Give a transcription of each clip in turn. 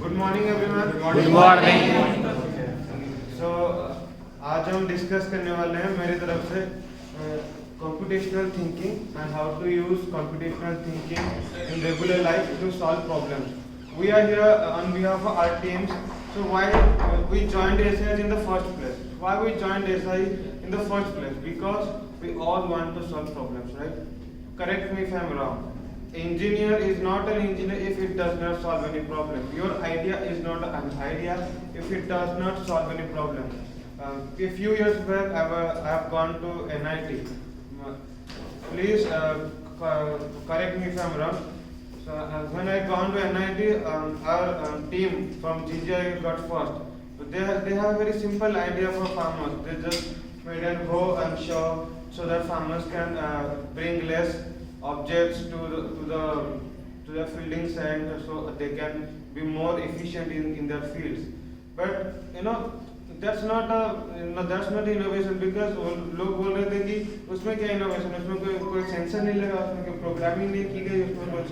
Good morning everyone. Good morning. So आज हम discuss करने वाले हैं मेरी तरफ से computational thinking and how to use computational thinking in regular life to solve problems. We are here on behalf of our teams. So why we joined SI in the first place? Why we joined SI in the first place? Because we all want to solve problems, right? Correct me if I am wrong. Engineer is not an engineer if it does not solve any problem. Your idea is not an idea if it does not solve any problem. A few years back, I have gone to NIT. Please correct me if I am wrong. So when I gone to NIT, our team from GGI got first. They have a very simple idea for farmers. They just made a go and show so that farmers can bring less objects to the fielding side so they can be more efficient in their fields. But that's not innovation, because लोग बोल रहे थे कि उसमें क्या innovation, उसमें कोई sensor नहीं लगा, उसमें कोई प्रोग्रामिंग नहीं की गई, उसमें कुछ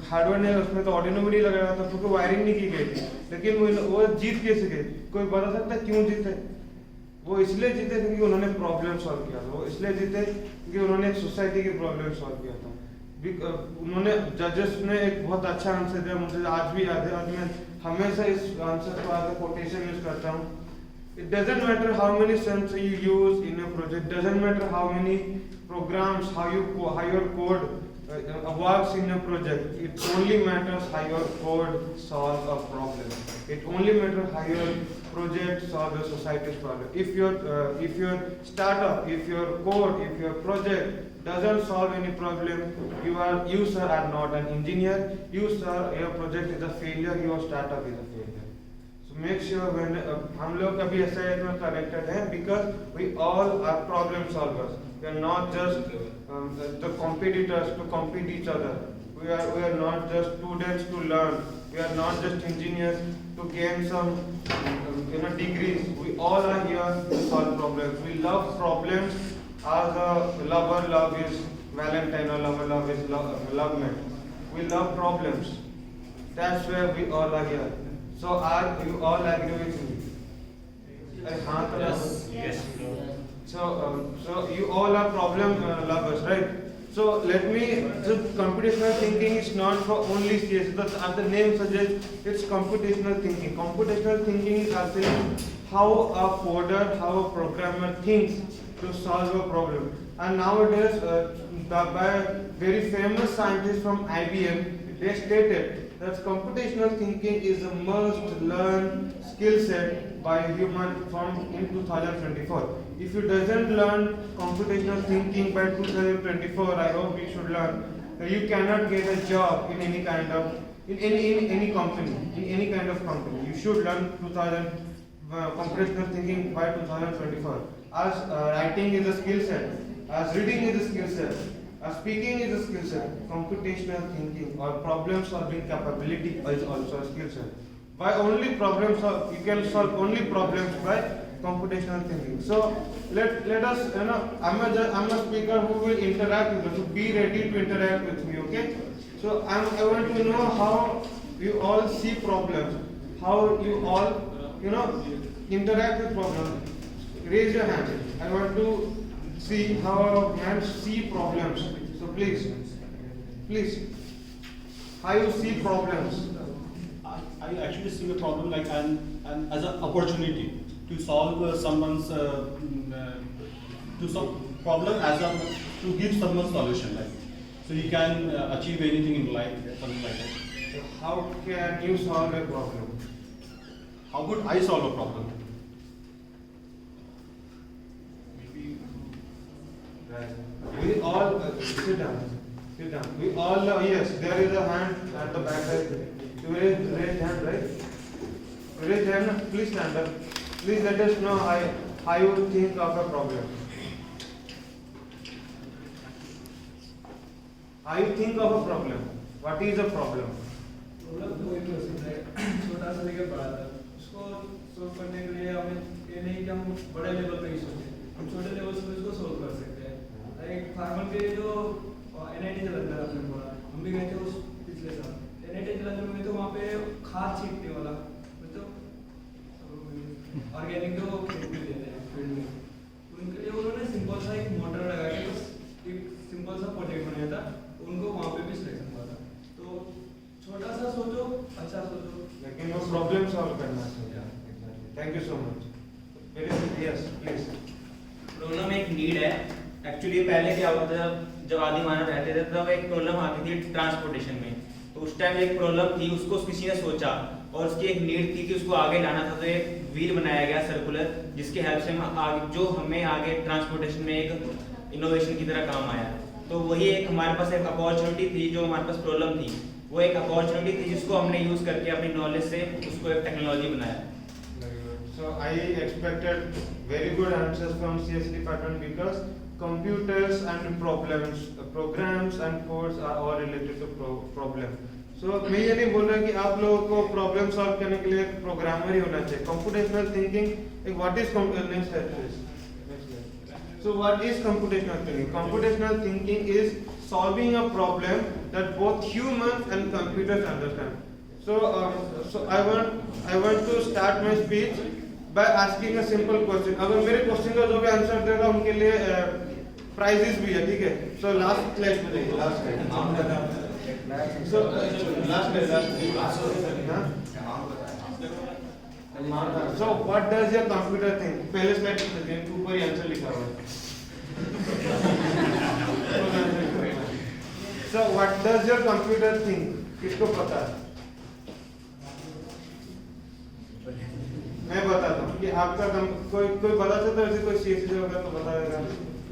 हार्डवेयर नहीं, उसमें तो ऑर्डिनो भी नहीं लगा था, उसमें कोई वायरिंग नहीं की गई। लेकिन वो जीत कैसे गए? कोई बता सकता है क्यों जीते? वो इसलिए जीते क्योंकि उन्होंने प्रॉब्लम सॉल्व किया था। वो इसलिए जीते क्योंकि उन्होंने एक सोसाइटी की प्रॉब्लम सॉल्व किया था। उन्होंने जजेस ने एक बहुत अच्छा आंसर दिया, मुझे आज भी याद है, और मैं हमेशा इस आंसर को आगे कोटेशन यूज करता हूँ। It doesn't matter how many sensors you use in a project, doesn't matter how many programs, how your code works in a project. It only matters how your code solves a problem. It only matters how your project solves a society's problem. If your startup, if your code, if your project doesn't solve any problem, you sir are not an engineer. You sir, your project is a failure. Your startup is a failure. So make sure when हम लोग अभी SIS में connected हैं, because we all are problem solvers. We are not just the competitors to compete each other. We are not just students to learn. We are not just engineers to gain some degrees. We all are here to solve problems. We love problems as a lover love is Valentine, or lover love is lovement. We love problems. That's where we all are here. So are you all agree with me? Yes. So you all are problem lovers, right? So let me. So computational thinking is not for only CS. As the name suggests, it's computational thinking. Computational thinking is actually how a coder, how a programmer thinks to solve a problem. And nowadays, by very famous scientists from IBM, they stated that computational thinking is a must-learn skill set by a human in 2024. If you doesn't learn computational thinking by 2024, I hope you should learn. You cannot get a job in any kind of any company, in any kind of company. You should learn computational thinking by 2024. As writing is a skill set, as reading is a skill set, as speaking is a skill set, computational thinking or problem solving capability is also a skill set. By only problem solve, you can solve only problems by computational thinking. So let us, I'm a speaker who will interact with you. So be ready to interact with me, okay? So I want to know how you all see problems, how you all interact with problems. Raise your hand. I want to see how a man see problems. So please, how you see problems? I actually see a problem like an as an opportunity to solve someone's to solve problem to give someone solution, like so he can achieve anything in life, something like that. So how can you solve a problem? How could I solve a problem? Right. We all sit down. We all know. Yes, there is a hand at the back. You raise hand, right? Raise hand. Please stand up. Please let us know how you think of a problem. How you think of a problem? What is a problem? Problem कोई भी हो सकता है, छोटा सा लेकर बड़ा था। उसको सोल्व करने के लिए हमें ये नहीं कि हम बड़े लेवल पे ही सोचें, हम छोटे लेवल से उसको सोल्व कर सकते हैं। एक फार्मर के जो NIT जलंधर आपने बोला, हम भी गए थे उस पिछले साल। NIT जलंधर में तो वहाँ पे खाद छींटने वाला मतलब ऑर्गेनिक जो खेत में देते हैं फील्ड में, उनके लिए उन्होंने सिंपल सा एक मोटर लगा के बस एक सिंपल सा प्रोजेक्ट बनाया था, उनको वहाँ पे भी सिलेक्शन हुआ था। तो छोटा सा सोचो, अच्छा सोचो, लेकिन वो प्रॉब्लम सॉल्व करना चाहिए। Thank you so much. Yes please. Problem एक नीड है। एक्चुअली पहले क्या होता था, जब आदि मानव रहते थे तब एक प्रॉब्लम आती थी ट्रांसपोर्टेशन में। तो उस टाइम एक प्रॉब्लम थी, उसको किसी ने सोचा और उसकी एक नीड थी कि उसको आगे लाना था। तो एक व्हील बनाया गया सर्कुलर, जिसकी हेल्प से हम आगे जो हमें आगे ट्रांसपोर्टेशन में एक इनोवेशन की तरह काम आया। तो वही एक हमारे पास एक अपॉर्चुनिटी थी, जो हमारे पास प्रॉब्लम थी वो एक अपॉर्चुनिटी थी, जिसको हमने यूज करके अपनी नॉलेज से उसको एक टेक्नोलॉजी बनाया। So I expected very good answers from CS department because computers and problems, programs and codes are all related to problem. So मैं ये नहीं बोल रहा कि आप लोगों को प्रॉब्लम सॉल्व करने के लिए प्रोग्रामर ही होना चाहिए। कंप्यूटेशनल थिंकिंग एक what is next step please. So what is computational thinking? Computational thinking is solving a problem that both humans and computers understand. So I want to start my speech by asking a simple question. अगर मेरे question का जो भी answer देगा उनके लिए prices भी है, ठीक है? So लास्ट स्लाइड पे देखिए, last slide. So last So what does your computer think? पहले स्लाइड पे देखिए, ऊपर ही आंसर लिखा हुआ है। So what does your computer think? किसको पता है? मैं बताता हूँ कि आपका कोई बता सकता है, ऐसे कोई सीएससी से होगा तो बताएगा।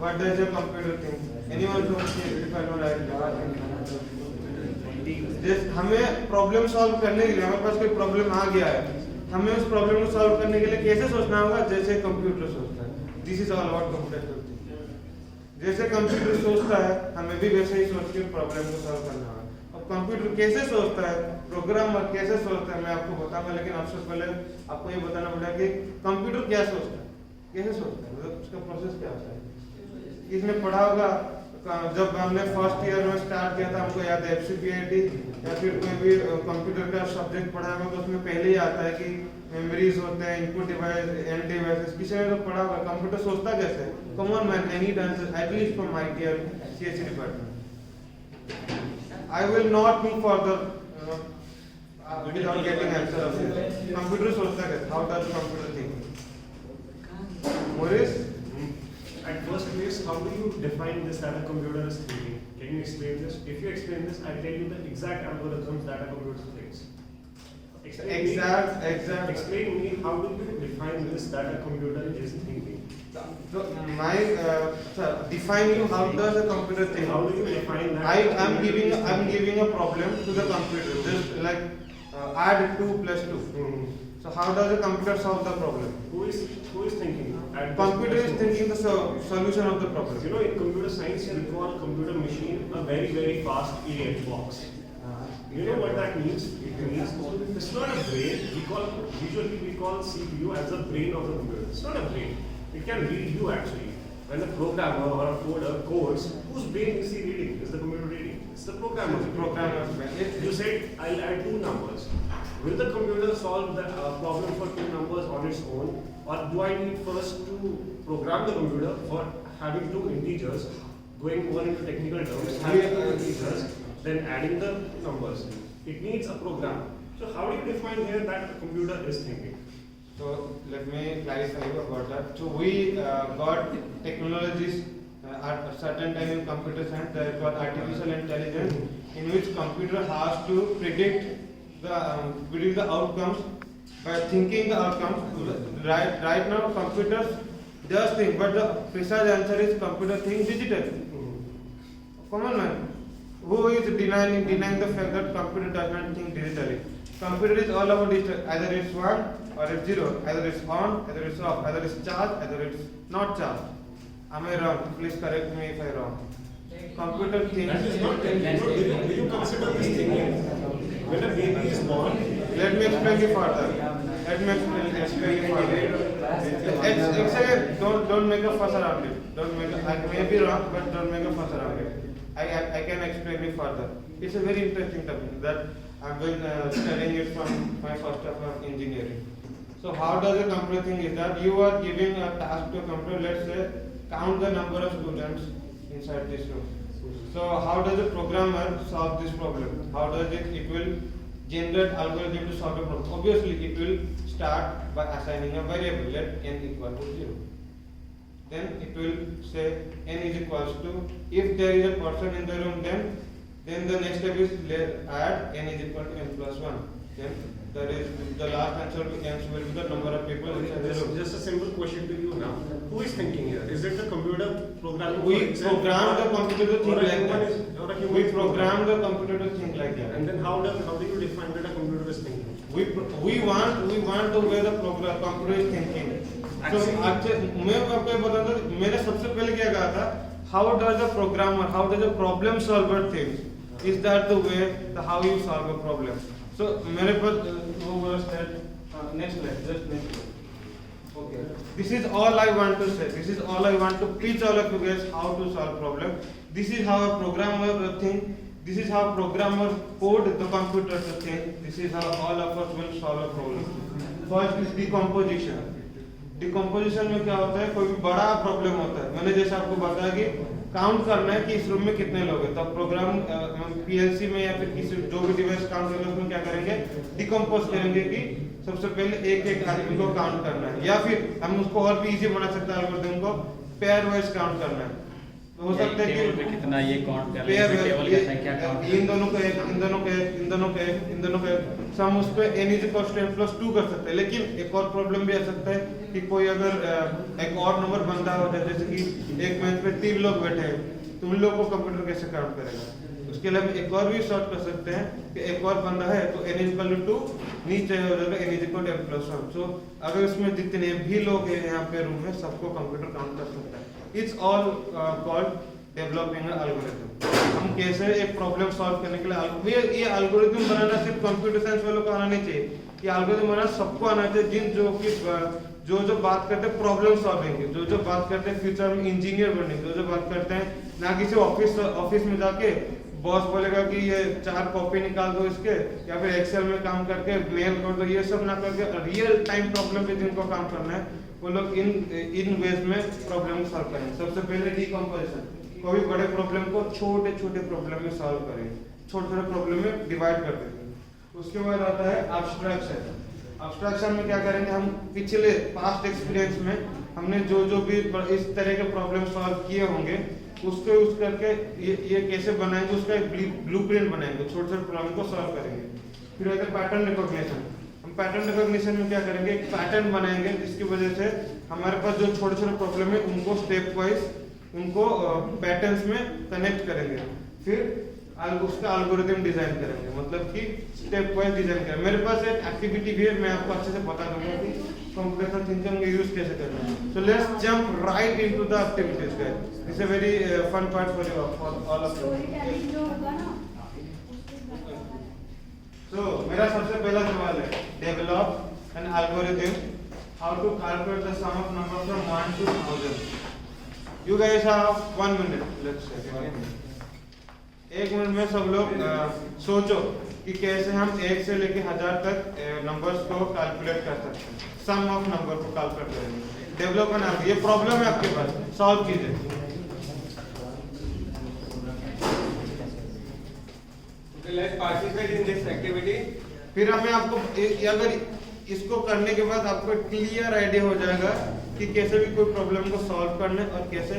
What does your computer think? Anyone from CSC department? हमें प्रॉब्लम सॉल्व करने के लिए, हमारे पास कोई प्रॉब्लम आ गया है, हमें उस प्रॉब्लम को सॉल्व करने के लिए कैसे सोचना होगा? जैसे कंप्यूटर सोचता है। This is all about computer. जैसे कंप्यूटर सोचता है, हमें भी वैसे ही सोच के प्रॉब्लम को सॉल्व करना होगा। अब कंप्यूटर कैसे सोचता है, प्रोग्रामर कैसे सोचता है, मैं आपको बताऊंगा, लेकिन आपसे पहले आपको ये बताना पड़ेगा कि कंप्यूटर क्या सोचता है, कैसे सोचता है, मतलब उसका प्रोसेस क्या होता है। इसने पढ़ा होगा, जब हमने फर्स्ट ईयर में स्टार्ट किया था, हमको याद है FCPIT या फिर कोई भी कंप्यूटर का सब्जेक्ट पढ़ा होगा, तो उसमें पहले ही आता है कि मेमोरीज होते हैं, इनपुट डिवाइस, एंड डिवाइसेस। किसी ने तो पढ़ा होगा कंप्यूटर सोचता कैसे। Come on man, I need answer at least from my dear CSC department. I will not move further without getting answer of this. Computer सोचता कैसे? How does computer think? Maurice? At first place, how do you define this that a computer is thinking? Can you explain this? If you explain this, I'll tell you the exact algorithms that a computer thinks. Explain me how do you define this that a computer is thinking? So define you how does a computer think? How do you define that? I'm giving a problem to the computer, just like add 2 plus 2. So how does a computer solve the problem? Who is thinking? Computer is thinking the solution of the problem. You know, in computer science, we call computer machine a very, very fast AX box. You know what that means? It means it's not a brain. Usually we call CPU as the brain of the computer. It's not a brain. It can read you actually. When the programmer or a coder codes, whose brain is he reading? Is the computer reading? It's the programmer's brain. You said, I'll add 2 numbers. Will the computer solve the problem for 2 numbers on its own? Or do I need first to program the computer for having 2 integers, going more into technical terms, having 2 integers, then adding the numbers? It needs a program. So how do you define here that the computer is thinking? So let me clarify you about that. So we got technologies at a certain time in computer science that got artificial intelligence, in which computer has to predict the outcomes by thinking the outcomes. Right now computers does think, but the precise answer is computer think digitally. Come on man, who is denying the fact that computer does not think digitally? Computer is all about digital. Either it's 1 or it's 0. Either it's on, either it's off. Either it's charged, either it's not charged. Am I wrong? Please correct me if I'm wrong. Computer thinks. That is not thinking. Do you consider this thinking? When a baby is born. Let me explain you further. Don't make a fuss around it. I may be wrong, but don't make a fuss around it. I can explain you further. It's a very interesting topic. That I've been studying it from my first year of engineering. So how does a computer think is that you are giving a task to a computer, let's say, count the number of students inside this room. So how does a programmer solve this problem? How does it will generate algorithm to solve a problem? Obviously, it will start by assigning a variable, let n equal to 0. Then it will say n is equals to, if there is a person in the room, then the next step is add n is equal to n plus 1. Then that is the last answer to n will be the number of people inside the room. Just a simple question to you now. Who is thinking here? Is it the computer programming? We for itself? program the computer to think Or a like human that. is- or a human We is program the computer to think like that. And then how do you define that a computer is thinking? We want the way the program computer is thinking. So actually मैं आपको ये बताता हूँ, मैंने सबसे पहले क्या कहा था, how does a programmer, how does a problem solver think? Is that the way how you solve a problem? So मेरे पास वो was that next slide, just next slide. Okay. This is all I want to say. This is all I want to teach all of you guys how to solve problem. This is how a programmer think. This is how programmer code the computer to think. This is how all of us will solve a problem. First is decomposition. Decomposition में क्या होता है, कोई भी बड़ा problem होता है, मैंने जैसे आपको बताया कि काउंट करना है कि इस रूम में कितने लोग हैं, तब प्रोग्राम पीएलसी में या फिर किसी जो भी डिवाइस काउंट करेंगे उसमें क्या करेंगे, डिकम्पोज करेंगे कि सबसे पहले एक एक आदमी को काउंट करना है, या फिर हम उसको और भी इजी बना सकते हैं, एल्गोरिथम को पेयर वाइज काउंट करना है। हो सकता है कि कितना ये काउंट कर पेयर टेबल का संख्या काउंट इन दोनों को एक, इन दोनों को एक, इन दोनों को एक, इन दोनों को एक, हम उस पे n is equals to n plus 2 कर सकते हैं। लेकिन एक और प्रॉब्लम भी आ सकता है कि कोई अगर एक और नंबर बंदा हो जाए, जैसे कि एक बेंच पे 3 लोग बैठे हैं, तो उन लोगों को कंप्यूटर कैसे काउंट करेगा? उसके लिए हम एक और भी सॉर्ट कर सकते हैं कि एक और बंदा है तो n is equal to 2, नीचे हो जाएगा n is equal to n plus 1। सो अगर इसमें जितने भी लोग हैं यहाँ पे रूम में, सबको कंप्यूटर काउंट कर सकता है। It's all called developing algorithm. हम कैसे एक प्रॉब्लम सॉल्व करने के लिए ये एल्गोरिथम बनाना सिर्फ कंप्यूटर साइंस वालों को आना नहीं चाहिए, ये एल्गोरिथम बनाना सबको आना चाहिए, जिन जो बात करते हैं प्रॉब्लम सॉल्विंग, जो बात करते हैं फ्यूचर में इंजीनियर बनने, जो बात करते हैं ना किसी ऑफिस में जाके बॉस बोलेगा कि ये 4 कॉपी निकाल दो इसके, या फिर एक्सेल में काम करके मेल कर दो, ये सब ना करके रियल टाइम प्रॉब्लम पे जिनको काम करना है वो लोग इन वेज में प्रॉब्लम सॉल्व करेंगे। सबसे पहले डिकम्पोजिशन, कोई बड़े प्रॉब्लम को छोटे छोटे प्रॉब्लम में सॉल्व करेंगे, छोटे छोटे प्रॉब्लम में डिवाइड कर देंगे। उसके बाद आता है एब्स्ट्रैक्शन। एब्स्ट्रैक्शन में क्या करेंगे, हम पिछले पास्ट एक्सपीरियंस में हमने जो भी इस तरह के प्रॉब्लम सॉल्व किए होंगे उसको यूज करके ये कैसे बनाएंगे, उसका एक ब्लूप्रिंट बनाएंगे, छोटे छोटे प्रॉब्लम को सॉल्व करेंगे। फिर आता है पैटर्न रिकॉग्निशन। हम पैटर्न रिकॉग्निशन में क्या करेंगे, एक पैटर्न बनाएंगे जिसकी वजह से हमारे पास जो छोटे छोटे प्रॉब्लम है उनको स्टेप वाइज उनको पैटर्न्स में कनेक्ट करेंगे, फिर उसका एल्गोरिथम डिजाइन करेंगे, मतलब कि स्टेप वाइज डिजाइन करेंगे। मेरे पास एक एक्टिविटी भी है, मैं आपको अच्छे से बता दूंगा कि कंप्यूटेशनल थिंकिंग का यूज कैसे करना है। So let's jump right into the activities guys, this is a very fun part for you for all of you. So मेरा सबसे पहला सवाल है, develop an algorithm how to calculate the sum of number from 1 to 1000। You guys have 1 minute, let's say 1 minute। 1 minute में सब लोग सोचो कि कैसे हम 1 से लेके 1000 तक नंबर्स को कैलकुलेट कर सकते हैं, सम ऑफ नंबर को कैलकुलेट करेंगे। डेवलप करना, ये प्रॉब्लम है आपके पास, सॉल्व कीजिए। Let's participate in this activity। फिर हमें आपको अगर इसको करने के बाद आपको क्लियर आइडिया हो जाएगा कि कैसे भी कोई प्रॉब्लम को सॉल्व करना है और कैसे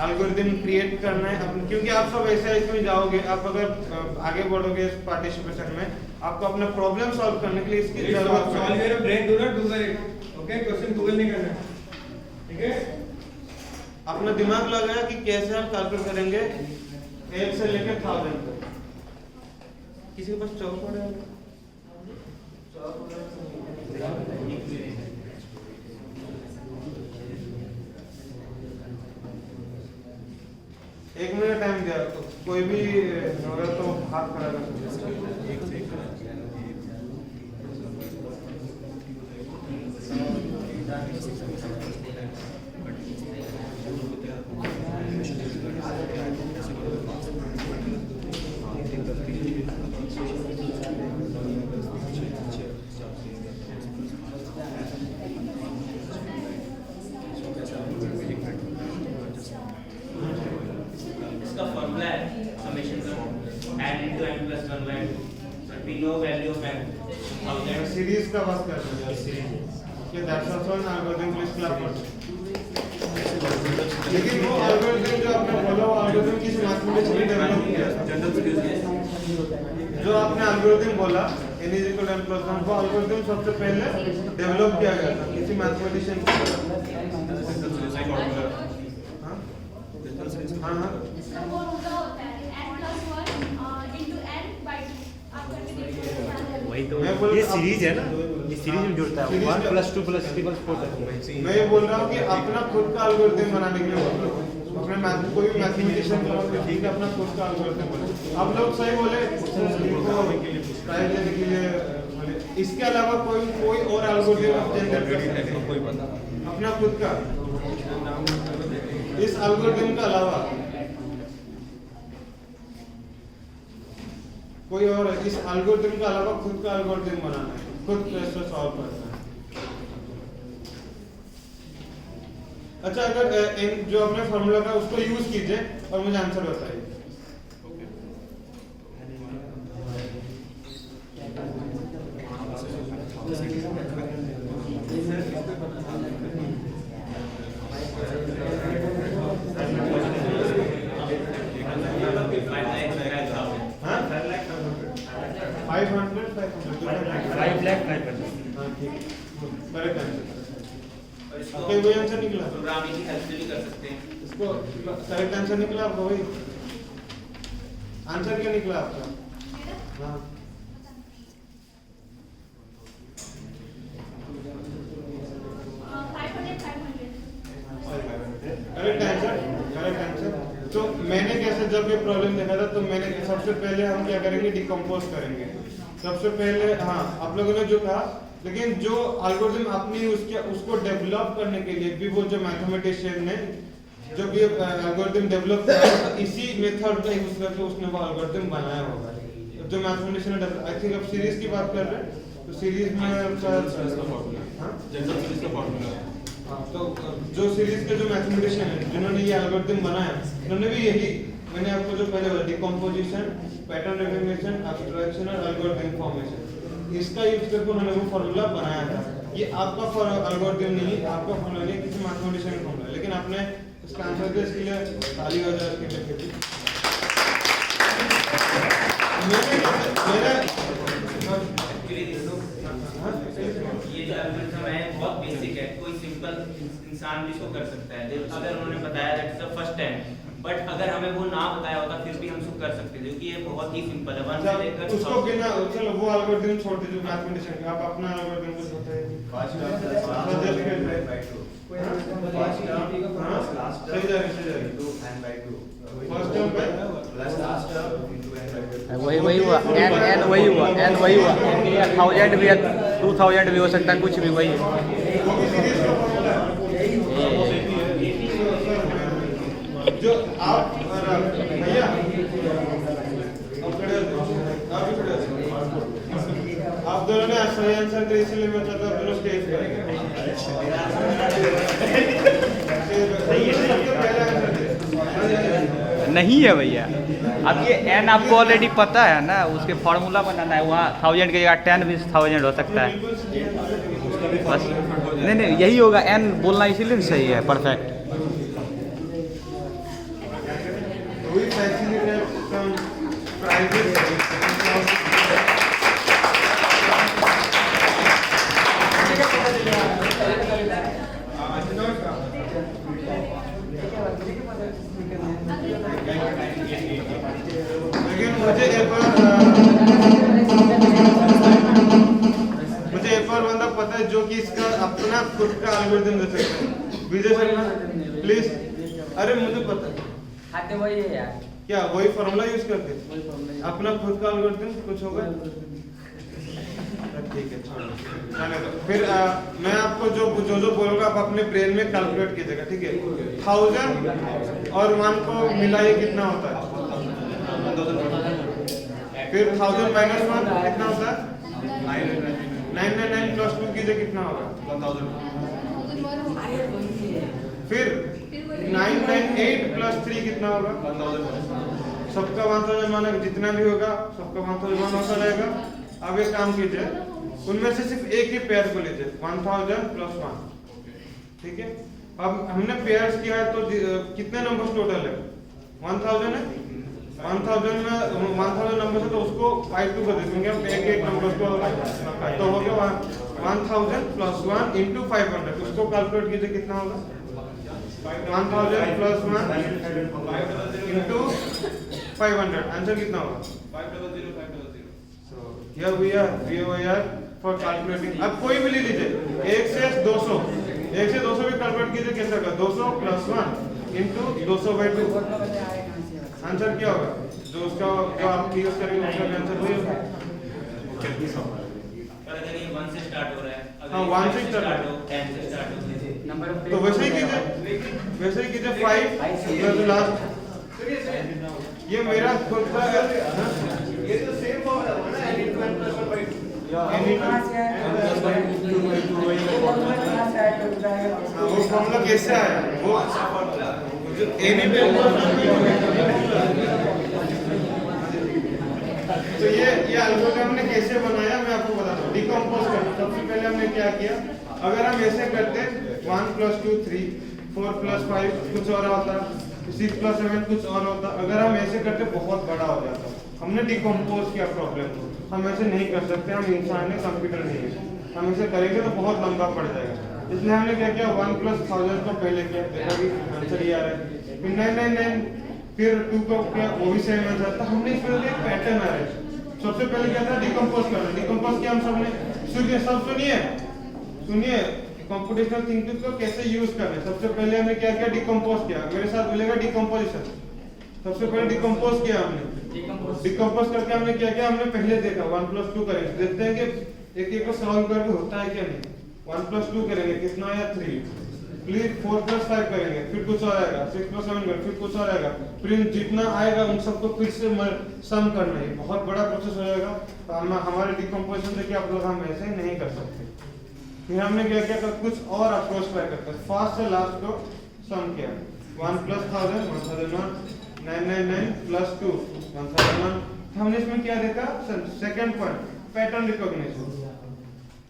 एल्गोरिथम क्रिएट करना है क्योंकि आप सब ऐसे इसमें जाओगे, आप अगर आगे बढ़ोगे इस पार्टिसिपेशन में, आपको अपना प्रॉब्लम सॉल्व करने के लिए इसकी जरूरत है। Brain do not Google it, okay? Question Google नहीं करना, ठीक है? अपना दिमाग लगाया कि कैसे हम कैलकुलेट करेंगे 1 से लेकर 1000 तक। किसी के पास चौक पड़ा है? एक मिनट टाइम दिया, तो कोई भी होगा तो हाथ खड़ा कर सकते हैं। we know value of n. Series का बात कर रहे हैं कि that's also an algorithm please clap. लेकिन वो एल्गोरिथम जो आपने बोला वो एल्गोरिथम किसी मैथमेटिशियन ने डेवलप किया था। जो आपने एल्गोरिथम बोला n = n + 1 वो एल्गोरिथम सबसे पहले डेवलप किया गया था किसी मैथमेटिशियन के द्वारा। हाँ हाँ इसका फॉर्मूला होता है n+1 into n by 2 आप करके देखिए। वही तो मैं बोल- ये सीरीज है ना, ये सीरीज में जुड़ता है सीरीज 1 का- + 2 + 3 + 4 तक। मैं ये बोल रहा हूँ कि अपना खुद का एल्गोरिथम बनाने के लिए बोल रहा हूँ। अपने कोई भी मैथमेटिशियन को ठीक है अपना खुद का एल्गोरिथम बोले। आप लोग सही बोले ट्राई देने के लिए बोले। इसके अलावा कोई और एल्गोरिथम आप जनरेट कर सकते हैं अपना खुद का इस एल्गोरिथम के अलावा कोई और इस एल्गोरिथम के अलावा खुद का एल्गोरिथम बनाना है, खुद कैसे सॉल्व करना है। अच्छा अगर जो आपने फॉर्मूला का उसको यूज कीजिए और मुझे आंसर बताइए। हाँ 500 5 लाख 500। हाँ ठीक करेक्ट आंसर। और इसको आपका वही आंसर निकला? प्रोग्रामिंग की हेल्प से भी कर सकते हैं। इसको करेक्ट आंसर निकला आपका? वही आंसर क्या निकला आपका? हाँ करेक्ट आंसर, करेक्ट आंसर। तो मैंने कैसे जब ये प्रॉब्लम देखा था तो मैंने सबसे पहले हम क्या करेंगे डिकम्पोज करेंगे। सबसे पहले हाँ आप लोगों ने जो कहा, लेकिन जो एल्गोरिथम आपने यूज किया उसको डेवलप करने के लिए भी वो जो मैथमेटिशियन ने जब ये एल्गोरिथम डेवलप किया तो इसी मेथड का यूज करके उसने वो एल्गोरिथम बनाया होगा। जो मैथमेटिशियन ने आई थिंक अब सीरीज की बात कर रहे हैं तो सीरीज में तो जो सीरीज के जो मैथमेटिशियन है जिन्होंने ये एल्गोरिथम बनाया उन्होंने भी यही मैंने आपको जो पहले बोला डिकम्पोजिशन, पैटर्न रिकग्निशन, एब्स्ट्रैक्शन और एल्गोरिथम फॉर्मेशन, इसका यूज करके उन्होंने वो फॉर्मूला बनाया था। ये आपका एल्गोरिथम नहीं, आपका फॉर्मूला नहीं, किसी मैथमेटिशियन का फॉर्मूला, लेकिन आपने इसका आंसर दिया, इसके लिए ताली हो जाए इसके लिए। ये जो एल्गोरिथम है बहुत बेसिक है, कोई सिंपल इंसान भी इसको कर सकता है। अगर उन्होंने बताया that's the first time, but अगर हमें वो ना बताया होता फिर भी हम इसको कर सकते थे क्योंकि ये बहुत ही सिंपल है। 1 से लेकर उसको बिना चलो वो एल्गोरिथम छोड़ दीजिए मैथमेटिशियन का, आप अपना एल्गोरिथम कुछ बताइए। सही जा रही फर्स्ट टर्म पे वही हुआ n वही हुआ n वही हुआ 1000 भी 2000 भी हो सकता है, कुछ भी वही है। वो भी सीरीज का फॉर्मूला है जो आप भैया आप खड़े हो, आप भी खड़े हो। आप दोनों ने सही आंसर दिया इसलिए मैं चाहता हूं आप दोनों स्टेज पे आइए। सबसे पहले आंसर दिया नहीं है भैया, अब ये n आपको ऑलरेडी पता है ना, उसके फार्मूला बनाना है। वहाँ 1000 की जगह 10 भी 1000 हो सकता है बस। नहीं यही होगा, n बोलना इसीलिए सही है, perfect. we facilitate some private लेकिन मुझे एक और बंदा पता है जो कि इसका अपना खुद का एल्गोरिथम दे सकता है। विजय शर्मा प्लीज। अरे मुझे पता है वही है यार, क्या वही फॉर्मूला यूज करके अपना खुद का एल्गोरिथम कुछ होगा? ठीक है चलो फिर मैं आपको जो बोलूंगा आप अपने ब्रेन में कैलकुलेट कीजिएगा, ठीक है? 1000 और 1 को मिलाइए कितना होता है? फिर 1000 माइनस 1 कितना होता है? 999 प्लस 2 कीजिए कितना होगा? 1000। फिर 998 प्लस 3 कितना होगा? सबका 1000 माना जितना भी होगा सबका 1000 होता रहेगा। अब एक काम कीजिए, उनमें से सिर्फ एक ही पेयर को लीजिए 1000 प्लस 1, ठीक है। अब हमने पेयर्स किया है तो कितने नंबर्स टोटल है 1000 है। 1000 में 1000 नंबर है तो उसको 5 टू कर देंगे हम, एक एक नंबर को तो हो गया 1000 प्लस 1 इंटू 500। उसको कैलकुलेट कीजिए कितना होगा 1000 प्लस 1 इंटू 500, आंसर कितना होगा 500. So here we are for calculating। अब कोई भी ले लीजिए 1 से 200, 1 से 200 भी कैलकुलेट कीजिए कैसे होगा 200 प्लस 1 इंटू 200/2, आंसर क्या होगा जो उसका जो आप यूज करेंगे उसका आंसर वही होगा। अगर ये 1 से स्टार्ट हो रहा है, अगर हाँ, 1 से स्टार्ट हो 10 से स्टार्ट हो तो वैसे ही कीजिए 5 प्लस लास्ट, ये मेरा खुद का ये तो सेम फॉर्मूला है ना, n = 1 + 1/2. वो फॉर्मूला कैसे आया वो जो एनी पे तो ये एल्गोरिथम हमने कैसे बनाया मैं आपको बताता हूँ। डिकम्पोज करना, सबसे पहले हमने क्या किया, अगर हम ऐसे करते 1 + 2 3, 4 + 5 कुछ और होता, 6 + 7 कुछ और होता। अगर हम ऐसे करते बहुत बड़ा हो जाता। हमने डिकम्पोज किया प्रॉब्लम को, हम ऐसे नहीं कर सकते, हम इंसान है कंप्यूटर नहीं है, हम ऐसे करेंगे तो बहुत लंबा पड़ जाएगा। इसलिए हमने क्या किया 1 + 1000 को पहले किया, देखा कि आंसर ये आ रहा है, फिर 999 फिर 2 को किया वो भी सेम आंसर था। हमने इसमें एक पैटर्न आ रहा है। सबसे पहले क्या था डिकम्पोज करना, डिकम्पोज किया हम सबने सुनिए कंप्यूटेशनल थिंकिंग को कैसे यूज करना है। सबसे पहले हमने क्या किया डिकम्पोज किया, मेरे साथ बोलेगा डिकम्पोजिशन। सबसे पहले डिकम्पोज किया हमने, डिकम्पोज करके हमने क्या किया, हमने पहले देखा 1 + 2 करेंगे, देखते हैं कि एक को सॉल्व करके होता है क्या नहीं। 1 + 2 करेंगे कितना आया 3, फिर 4 + 5 करेंगे फिर कुछ और आएगा, 6 + 7 करेंगे फिर कुछ और आएगा, फिर जितना आएगा उन सबको फिर से सम करना है, बहुत बड़ा प्रोसेस हो जाएगा। तो हमारे डिकम्पोजिशन देखिए आप लोग हम ऐसे नहीं कर सकते। फिर हमने क्या किया कुछ और अप्रोच ट्राई करते हैं, फर्स्ट से लास्ट को सम किया 1 + 1000 1001, 999 + 2 1001। हमने इसमें क्या देखा सेकंड पॉइंट पैटर्न रिकॉग्निशन,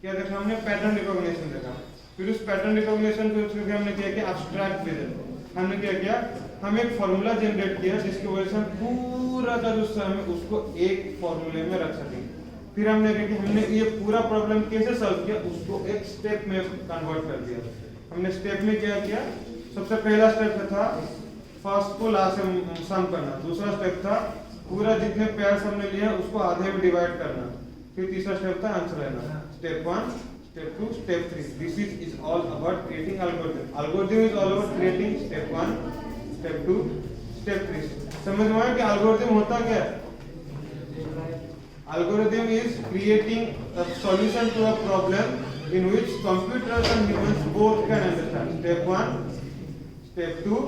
क्या देखा हमने पैटर्न रिकॉग्निशन देखा। फिर उस पैटर्न रिकॉग्निशन को थ्रू हमने क्या किया एब्स्ट्रैक्ट रिजल्ट, हमने क्या किया हम एक फार्मूला जनरेट किया जिसकी वजह से हम पूरा का जो सम है उसको एक फार्मूले में रख सकें। फिर हमने क्या किया, हमने ये पूरा प्रॉब्लम कैसे सॉल्व किया उसको एक स्टेप में कन्वर्ट कर दिया। हमने स्टेप में क्या किया, सबसे पहला स्टेप था फर्स्ट को लास्ट से सम करना, दूसरा स्टेप था पूरा जितने पेयर्स हमने लिया उसको आधे में डिवाइड करना, फिर तीसरा स्टेप था आंसर लेना। Step 1 Step 2, Step 3. This is all about creating algorithm. Algorithm is all about creating Step 1, Step 2, Step 3. समझ में आया कि algorithm होता क्या है? Algorithm is creating a solution to a problem in which computers and humans both can understand. Step 1, Step 2,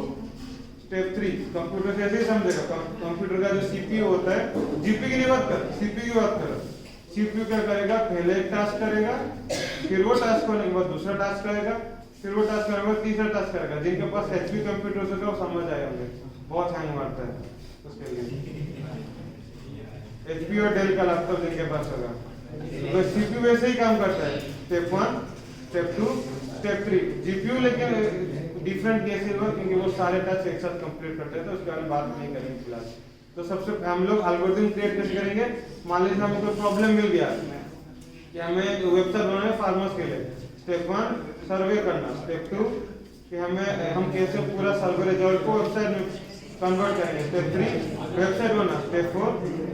Step 3. Computer कैसे समझेगा? Computer का जो CPU होता है, GPU की नहीं बात कर, CPU की बात कर। CPU क्या करेगा, पहले एक टास्क करेगा, फिर वो टास्क करने के बाद दूसरा टास्क करेगा, फिर वो टास्क करने के बाद तीसरा टास्क करेगा। जिनके पास HP कंप्यूटर होगा वो समझ आए होंगे, बहुत हैंग मारता है उसके लिए। HP और डेल का लैपटॉप जिनके पास होगा तो CPU वैसे ही काम करता है। Step 1, step 2, step 3। GPU लेकिन डिफरेंट केस होगा क्योंकि वो सारे टास्क एक साथ कंप्लीट करते हैं, तो उसके बारे में बात नहीं करेंगे फिलहाल। तो सबसे हम लोग एल्गोरिथम क्रिएट कैसे करेंगे, मान लीजिए हमें कोई प्रॉब्लम मिल गया कि हमें वेबसाइट बनाना है फार्मर्स के लिए। स्टेप 1 सर्वे करना, स्टेप 2 कि हम कैसे पूरा सर्वे रिजल्ट को वेबसाइट में कन्वर्ट करेंगे, स्टेप 3 वेबसाइट बनाना, स्टेप 4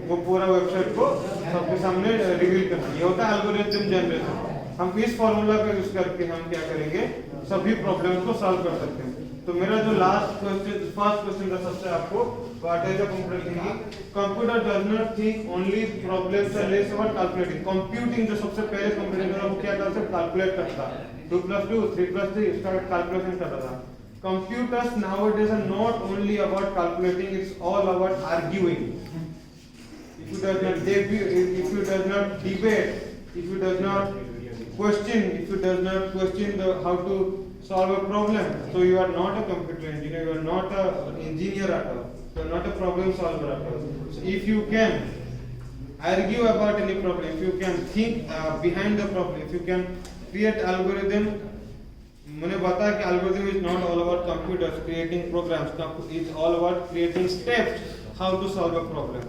वो पूरा वेबसाइट को सबके सामने रिवील करना। ये होता है एल्गोरिथम जनरेशन। हम इस फॉर्मूला का यूज करके हम क्या करेंगे, सभी प्रॉब्लम्स को सॉल्व कर सकते हैं। तो मेरा जो लास्ट क्वेश्चन फर्स्ट क्वेश्चन था सबसे आपको what is the computer thinking. Computer does not think only problems are less about calculating. Computing जो सबसे पहले कंप्यूटर था वो क्या करता था, कैलकुलेट करता, 2 + 2 3 + 3 इसका कैलकुलेशन करता था। Computers nowadays are not only about calculating, it's all about arguing. If you does not debate, if you does not question, if you does not question how to solve a problem, so you are not a computer engineer, you are not an engineer at all. You are not a problem solver at all. So if you can argue about any problem, if you can think behind the problem, if you can create algorithm. मैंने बताया कि algorithm is not all about computers creating programs. It's all about creating steps how to solve a problem.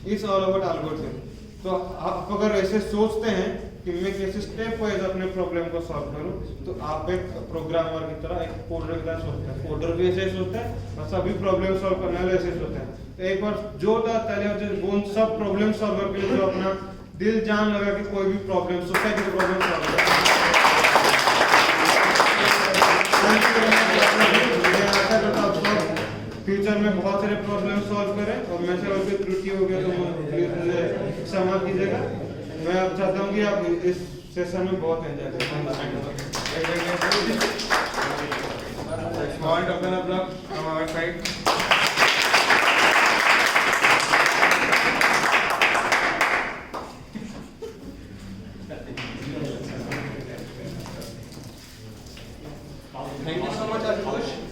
It's all about algorithm. तो आप अगर ऐसे सोचते हैं कि मैं कैसे स्टेप वाइज अपने प्रॉब्लम को सॉल्व करूं, तो आप एक प्रोग्रामर की तरह, एक कोडर की तरह सोचते हैं. कोडर भी ऐसे सोचता है और सभी प्रॉब्लम सॉल्व करने वाले ऐसे सोचते हैं. तो एक बार जो था पहले वो सब प्रॉब्लम सॉल्वर के लिए जो अपना दिल जान लगा कि कोई भी प्रॉब्लम सोसाइटी का प्रॉब्लम सॉल्व करें. मैं आशा करता हूँ फ्यूचर में बहुत सारे प्रॉब्लम सॉल्व करें, और मैं से कोई त्रुटि हो गया तो प्लीज मुझे क्षमा कीजिएगा. मैं अब चाहता हूँ कि आप इस सेशन में बहुत एंजॉय करें. Small token of love from our side.